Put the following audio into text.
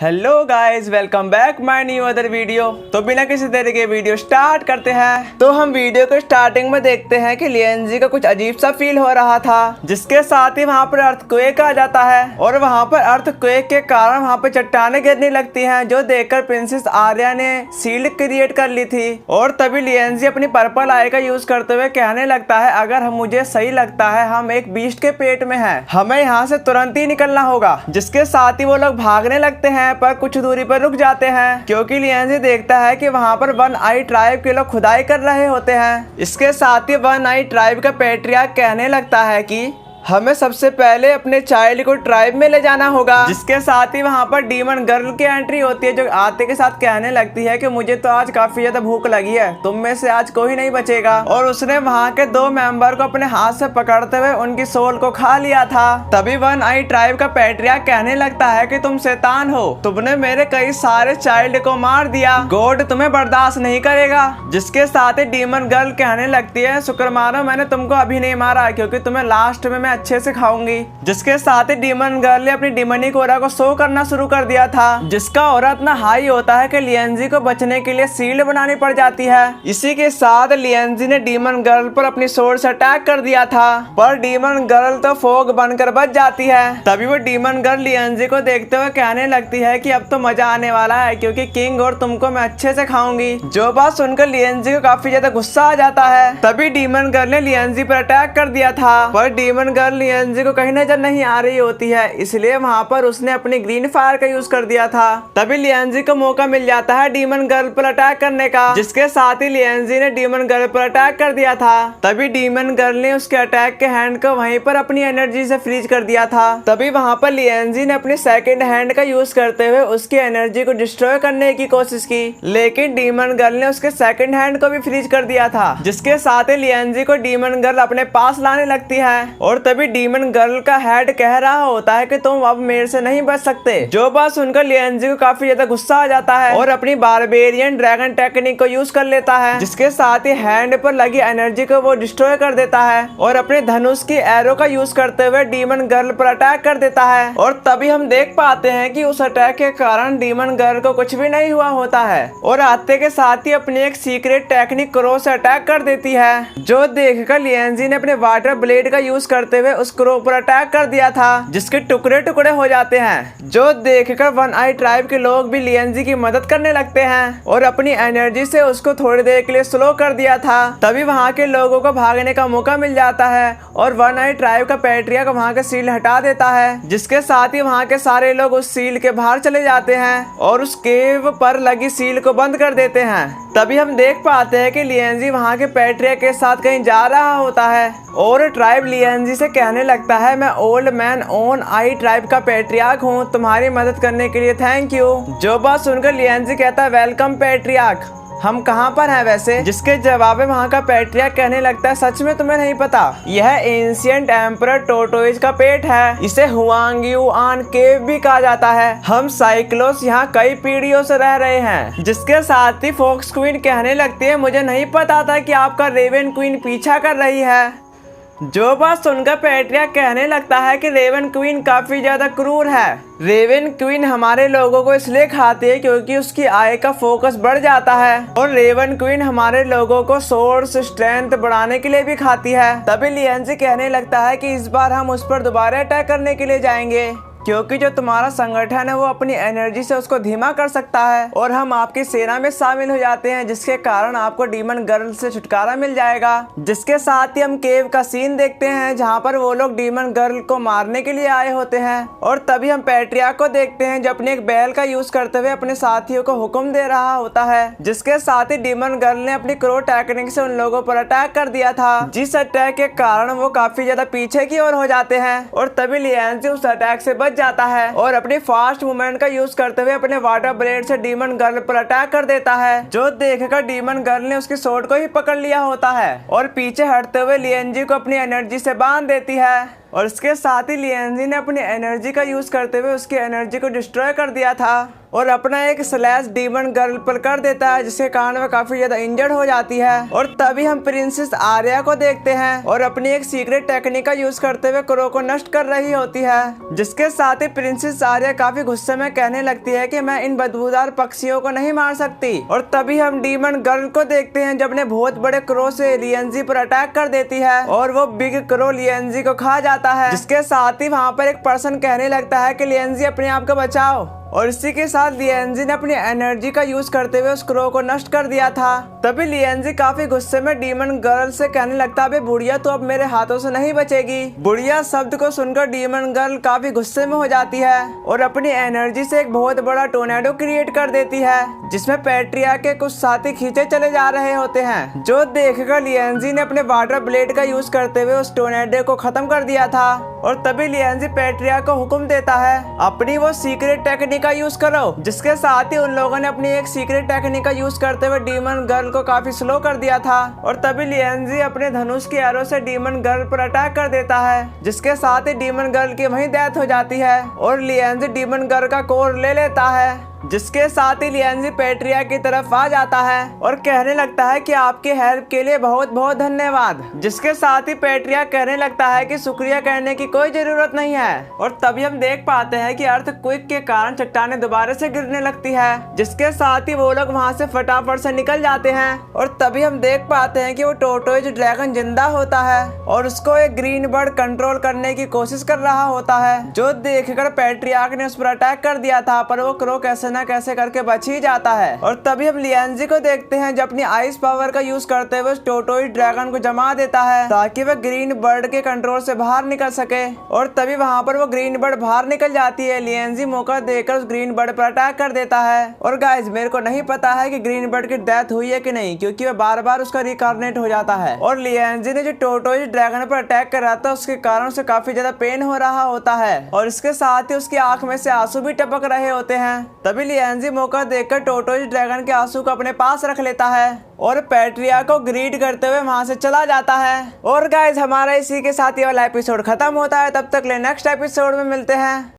Hello guys, welcome back my new other video. तो बिना किसी तरह के वीडियो स्टार्ट करते हैं। तो हम वीडियो को स्टार्टिंग में देखते हैं कि लिएंजी को कुछ अजीब सा फील हो रहा था, जिसके साथ ही वहाँ पर अर्थक्वेक आ जाता है और वहाँ पर अर्थक्वेक के कारण वहाँ पर चट्टानें गिरने लगती हैं, जो देखकर प्रिंसेस आर्या ने शील्ड क्रिएट कर ली थी। और तभी लिएंजी अपनी पर्पल आई का यूज करते हुए कहने लगता है, अगर हम मुझे सही लगता है हम एक बीस्ट के पेट में हैं, हमें यहाँ से तुरंत ही निकलना होगा। जिसके साथ ही वो लोग भागने लगते हैं, पर कुछ दूरी पर रुक जाते हैं क्योंकि लिएंजी देखता है कि वहाँ पर वन आई ट्राइब के लोग खुदाई कर रहे होते हैं। इसके साथ ही वन आई ट्राइब का पैट्रियार्क कहने लगता है कि हमें सबसे पहले अपने चाइल्ड को ट्राइब में ले जाना होगा। जिसके साथ ही वहाँ पर डीमन गर्ल की एंट्री होती है, जो आते के साथ कहने लगती है कि मुझे तो आज काफी ज्यादा भूख लगी है, तुम में से आज कोई नहीं बचेगा। और उसने वहाँ के 2 मेंबर को अपने हाथ से पकड़ते हुए उनकी सोल को खा लिया था। तभी वन आई ट्राइब का पैट्रियार्क कहने लगता है कि तुम शैतान हो, तुमने मेरे कई सारे चाइल्ड को मार दिया, गॉड तुम्हें बर्दाश्त नहीं करेगा। जिसके साथ ही डीमन गर्ल कहने लगती है, शुक्र मानो मैंने तुमको अभी नहीं मारा, क्योंकि तुम्हें लास्ट में अच्छे से खाऊंगी। जिसके साथ ही डीमन गर्ल ने अपनी डिमोनिक ऑरा को शो करना शुरू कर दिया था, जिसका ऑरा इतना हाई होता है कि लिएंजी को बचने के लिए शील्ड बनानी पड़ जाती है। इसी के साथ लिएंजी ने डीमन गर्ल पर अपनी सोर्ड से अटैक कर दिया था, पर डीमन गर्ल तो फोग बनकर बच जाती है। तभी वो डीमन गर्ल लिएंजी को देखते हुए कहने लगती है कि अब तो मजा आने वाला है, क्योंकि किंग और तुमको मैं अच्छे से खाऊंगी। जो बात सुनकर लिएंजी को काफी ज्यादा गुस्सा आ जाता है। तभी डीमन गर्ल ने लिएंजी पर अटैक कर दिया था, पर डीमन गर्ल लिएंजी को कहीं नजर नहीं आ रही होती है, इसलिए वहाँ पर उसने अपनी ग्रीन फायर का यूज कर दिया था। तभी लिएंजी को मौका मिल जाता है डीमन गर्ल पर अटैक करने का, जिसके साथ ही लिएंजी ने डीमन गर्ल पर अटैक कर दिया था। तभी डीमन गर्ल ने उसके अटैक के हैंड को वहीं पर अपनी एनर्जी से फ्रीज कर दिया था। तभी वहाँ पर लिएंजी ने अपनी सेकंड हैंड का यूज करते हुए उसकी एनर्जी को डिस्ट्रॉय करने की कोशिश की, लेकिन डीमन गर्ल ने उसके सेकंड हैंड को भी फ्रीज कर दिया था। जिसके साथ ही लिएंजी को डीमन गर्ल अपने पास लाने लगती है और तभी डीमन गर्ल का हेड कह रहा होता है कि तुम अब मेरे से नहीं बच सकते। जो बात सुनकर लिएंजी को काफी ज्यादा गुस्सा आ जाता है और अपनी बारबेरियन ड्रैगन टेक्निक को यूज कर लेता है, जिसके साथ ही हैंड पर लगी एनर्जी को वो डिस्ट्रॉय कर देता है और अपने धनुष की एरो का यूज करते हुए डीमन गर्ल पर अटैक कर देता है। और तभी हम देख पाते हैं कि उस अटैक के कारण डीमन गर्ल को कुछ भी नहीं हुआ होता है और आते के साथ ही अपनी एक सीक्रेट टेक्निक क्रो से अटैक कर देती है। जो देखकर लिएंजी ने अपने वाटर ब्लेड का यूज करते हुए उस क्रो पर अटैक कर दिया था, जिसके टुकड़े टुकड़े हो जाते हैं। जो देखकर वन आई ट्राइब के लोग भी लिएंजी की मदद करने लगते हैं और अपनी एनर्जी से उसको थोड़ी देर के लिए स्लो कर दिया था। तभी वहाँ के लोगों को भागने का मौका मिल जाता है और वन आई ट्राइब का पैट्रियार्क वहाँ के सील हटा देता है, जिसके साथ ही वहाँ के सारे लोग उस सील के बाहर चले जाते हैं और उस केव पर लगी सील को बंद कर देते हैं। तभी हम देख पाते हैं कि लिएंजी वहाँ के पैट्रियार्क के साथ कहीं जा रहा होता है और ट्राइब लिएंजी से कहने लगता है, मैं old man own I tribe का पैट्रियार्क हूँ, तुम्हारी मदद करने के लिए थैंक यू। जो बात सुनकर लिएंजी कहता है, वेलकम पैट्रियार्क, हम कहाँ पर हैं वैसे? जिसके जवाब में वहाँ का पैट्रियार्क कहने लगता है, सच में तुम्हें नहीं पता, यह एंशिएंट एम्परर टोटोइज का पेट है, इसे हुआंग युआन केव भी कहा जाता है। हम साइक्लोस यहाँ कई पीढ़ियों से रह रहे हैं। जिसके साथ ही फॉक्स क्वीन कहने लगती है, मुझे नहीं पता था कि आपका रेवन क्वीन पीछा कर रही है। जो बात सुनकर पैट्रियार्क कहने लगता है कि रेवन क्वीन काफी ज्यादा क्रूर है। रेवन क्वीन हमारे लोगों को इसलिए खाती है क्योंकि उसकी आय का फोकस बढ़ जाता है और रेवन क्वीन हमारे लोगों को सोर्स स्ट्रेंथ बढ़ाने के लिए भी खाती है। तभी लिएंजी कहने लगता है कि इस बार हम उस पर दोबारा अटैक करने के लिए जाएंगे, क्योंकि जो तुम्हारा संगठन है वो अपनी एनर्जी से उसको धीमा कर सकता है और हम आपकी सेना में शामिल हो जाते हैं, जिसके कारण आपको डीमन गर्ल से छुटकारा मिल जाएगा। जिसके साथ ही हम केव का सीन देखते हैं जहां पर वो लोग डीमन गर्ल को मारने के लिए आए होते हैं और तभी हम पैट्रियार्क को देखते हैं जो अपने एक बैल का यूज करते हुए अपने साथियों को हुक्म दे रहा होता है। जिसके साथ ही डीमन गर्ल ने अपनी क्रो टेक्निक से उन लोगों पर अटैक कर दिया था, जिस अटैक के कारण वो काफी ज्यादा पीछे की ओर हो जाते हैं और तभी लिएंजी उस अटैक से बच जाता है और अपनी फास्ट मूवमेंट का यूज करते हुए अपने वाटर ब्लेड से डीमन गर्ल पर अटैक कर देता है। जो देखकर डीमन गर्ल ने उसकी सोर्ड को ही पकड़ लिया होता है और पीछे हटते हुए लिएंजी को अपनी एनर्जी से बांध देती है। और इसके साथ ही लिएंजी ने अपनी एनर्जी का यूज करते हुए उसकी एनर्जी को डिस्ट्रॉय कर दिया था और अपना एक स्लैश डीमन गर्ल पर कर देता है, जिसके कारण वह काफी ज्यादा इंजर्ड हो जाती है। और तभी हम प्रिंसेस आर्या को देखते हैं और अपनी एक सीक्रेट टेक्निक का यूज करते हुए क्रो को नष्ट कर रही होती है, जिसके साथ ही प्रिंसेस आर्या काफी गुस्से में कहने लगती है कि मैं इन बदबूदार पक्षियों को नहीं मार सकती। और तभी हम डीमन गर्ल को देखते हैं जो अपने बहुत बड़े क्रो से लिएंजी पर अटैक कर देती है और वो बिग क्रो लिएंजी को खा जाता है, जिसके साथ ही वहाँ पर एक पर्सन कहने लगता है कि लिएंजी अपने आप को बचाओ। और इसी के साथ लिएंजी ने अपनी एनर्जी का यूज करते हुए उस क्रो को नष्ट कर दिया था। तभी लिएंजी काफी गुस्से में डीमन गर्ल से कहने लगता है, बुढ़िया तो अब मेरे हाथों से नहीं बचेगी। बुढ़िया शब्द को सुनकर डीमन गर्ल काफी गुस्से में हो जाती है और अपनी एनर्जी से एक बहुत बड़ा टोर्नेडो क्रिएट कर देती है, जिसमें पैट्रिया के कुछ साथी खींचे चले जा रहे होते हैं, जो देखकर लिएंजी ने अपने वाटर ब्लेड का यूज करते हुए उस टोर्नेडो को खत्म कर दिया था। और तभी लिएंजी पैट्रिया को हुक्म देता है अपनी वो सीक्रेट टेक्निक का यूज करो, जिसके साथ ही उन लोगों ने अपनी एक सीक्रेट टेक्निक का यूज करते हुए डीमन गर्ल को काफी स्लो कर दिया था। और तभी लिएंजी अपने धनुष की एरो से डीमन गर्ल पर अटैक कर देता है, जिसके साथ ही डीमन गर्ल की वहीं डेथ हो जाती है और लिएंजी डीमन गर्ल का कोर ले लेता है, जिसके साथ ही लिएंजी पैट्रिया की तरफ आ जाता है और कहने लगता है कि आपकी हेल्प के लिए बहुत बहुत धन्यवाद, जिसके साथ ही पैट्रिया कहने लगता है कि शुक्रिया कहने की कोई जरूरत नहीं है। और तभी हम देख पाते हैं कि अर्थक्वेक के कारण चट्टानें दोबारा से गिरने लगती है, जिसके साथ ही वो लोग वहाँ से फटाफट से निकल जाते हैं। और तभी हम देख पाते हैं कि वो टोर्टोइज ड्रैगन जिंदा होता है और उसको एक ग्रीन बर्ड कंट्रोल करने की कोशिश कर रहा होता है, जो देखकर पैट्रियार्क ने उस पर अटैक कर दिया था, पर वो क्रो कैसे न कैसे करके बच ही जाता है। और तभी हम लिएंजी को देखते हैं जो अपनी आइस पावर का यूज करते हुए टोर्टोइज ड्रैगन को जमा देता है ताकि वह ग्रीन बर्ड के कंट्रोल से बाहर निकल सके। और तभी वहाँ पर वो ग्रीन बर्ड बाहर निकल जाती है। लिएंजी मौका देकर उस ग्रीन बर्ड पर अटैक कर देता है। और गाइस मेरे को नहीं पता है कि ग्रीन बर्ड की डेथ हुई है कि नहीं, क्योंकि वह बार बार उसका रिकार्नेट हो जाता है। और लिएंजी ने जो टोर्टोइज ड्रैगन पर अटैक कर रहा था उसके कारण उसे काफी ज्यादा पेन हो रहा होता है और इसके साथ ही उसकी आंख में से आंसू भी टपक रहे होते हैं। तभी लिएंजी मौका देखकर टोर्टोइज ड्रैगन के आंसू को अपने पास रख लेता है और पैट्रिया को ग्रीट करते हुए वहां से चला जाता है। और गाइस हमारा इसी के साथ ये वाला एपिसोड खत्म होता है। तब तक ले नेक्स्ट एपिसोड में मिलते हैं।